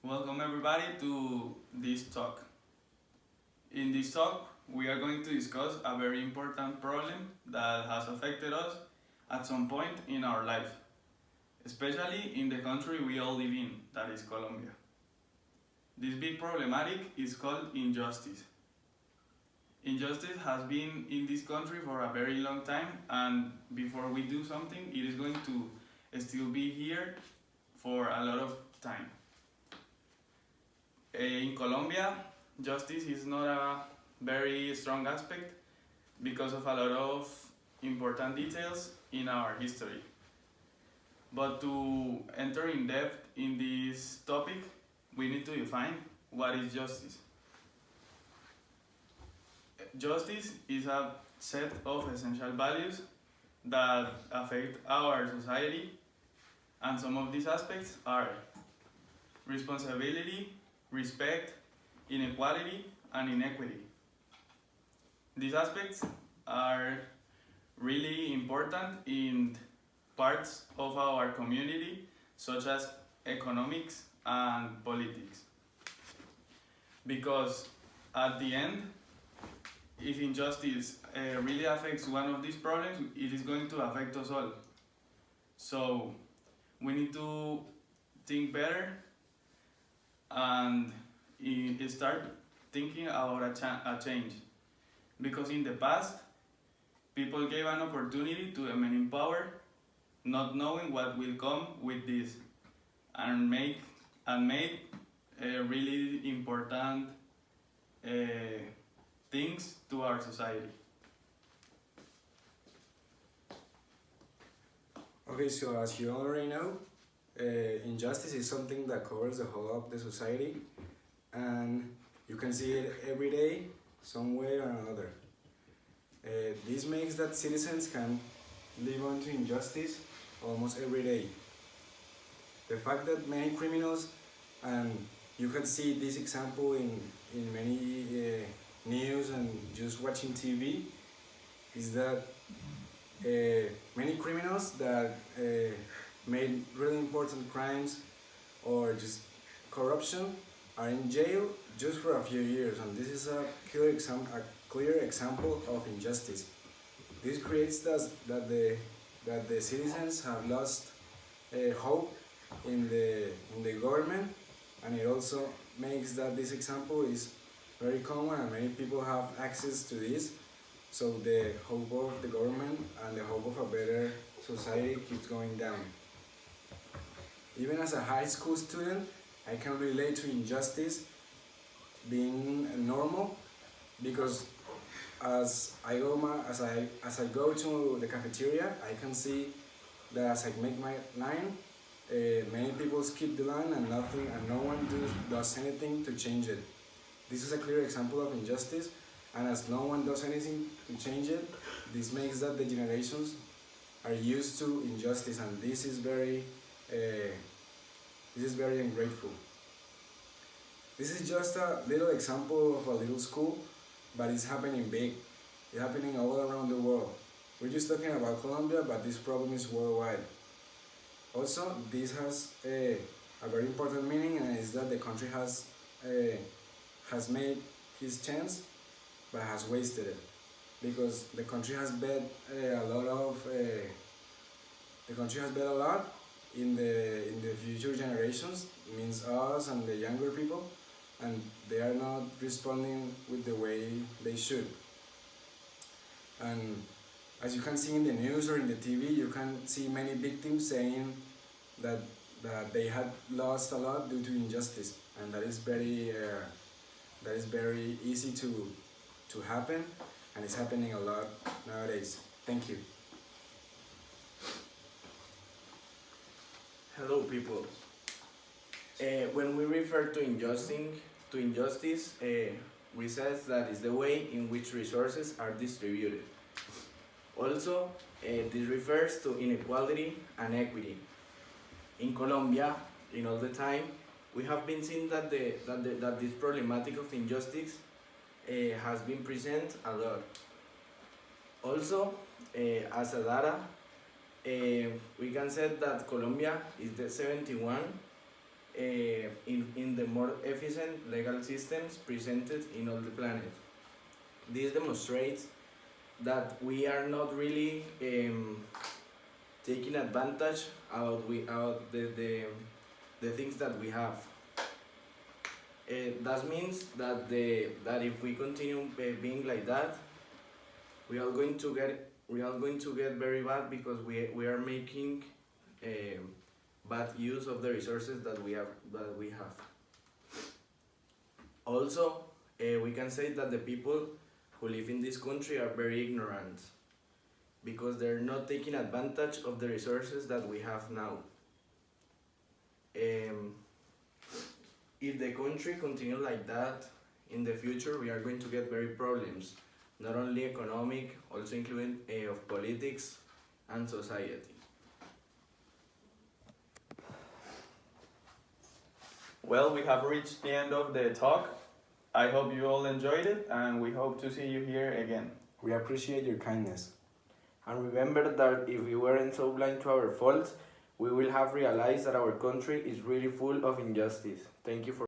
Welcome everybody to this talk. In this talk, we are going to discuss a very important problem that has affected us at some point in our life, especially in the country we all live in, that is Colombia. This big problematic is called injustice. Injustice has been in this country for a very long time, and before we do something, it is going to still be here for a lot of time. In Colombia, justice is not a very strong aspect because of a lot of important details in our history. But to enter in depth in this topic, we need to define what is justice. Justice is a set of essential values that affect our society, and some of these aspects are responsibility, respect, inequality, and inequity. These aspects are really important in parts of our community, such as economics and politics. Because at the end, if injustice really affects one of these problems, it is going to affect us all. So we need to think better and start thinking about a change. Because in the past, people gave an opportunity to the men in power, not knowing what will come with this, and made really important things to our society. Okay, so as you already know, injustice is something that covers the whole of the society, and you can see it every day, some way or another. This makes that citizens can live on to injustice almost every day. The fact that many criminals, and you can see this example in many news and just watching TV, is that many criminals that made really important crimes or just corruption are in jail just for a few years, and this is a clear example of injustice. This creates that the citizens have lost hope in the government, and it also makes that this example is very common and many people have access to this. So the hope of the government and the hope of a better society keeps going down. Even as a high school student, I can relate to injustice being normal, because as I go to the cafeteria, I can see that as I make my line, many people skip the line and no one does anything to change it. This is a clear example of injustice, and as no one does anything to change it, this makes that the generations are used to injustice, and this is very ungrateful. This is just a little example of a little school, but it's happening big. It's happening all around the world. We're just talking about Colombia, but this problem is worldwide. Also, this has a very important meaning, and is that the country has made his chance, but has wasted it, because the country has bet a lot in the future generations, means us and the younger people, and they are not responding with the way they should. And as you can see in the news or in the TV, you can see many victims saying that they had lost a lot due to injustice, and that is very easy to happen, and it's happening a lot nowadays. Thank you. Hello, people. When we refer to injustice, we say that is the way in which resources are distributed. Also, this refers to inequality and equity. In Colombia, in all the time, we have been seeing that this problematic of injustice has been present a lot. Also, as a data, we can say that Colombia is the 71 in more efficient legal systems presented in all the planet. This demonstrates that we are not really taking advantage about the things that we have. That means that if we continue being like that, we are going to get very bad, because we are making bad use of the resources that we have. Also, we can say that the people who live in this country are very ignorant, because they're not taking advantage of the resources that we have now. If the country continues like that, in the future we are going to get very problems, not only economic, also including of politics and society. Well, we have reached the end of the talk. I hope you all enjoyed it, and we hope to see you here again. We appreciate your kindness. And remember that if we weren't so blind to our faults, we will have realized that our country is really full of injustice. Thank you for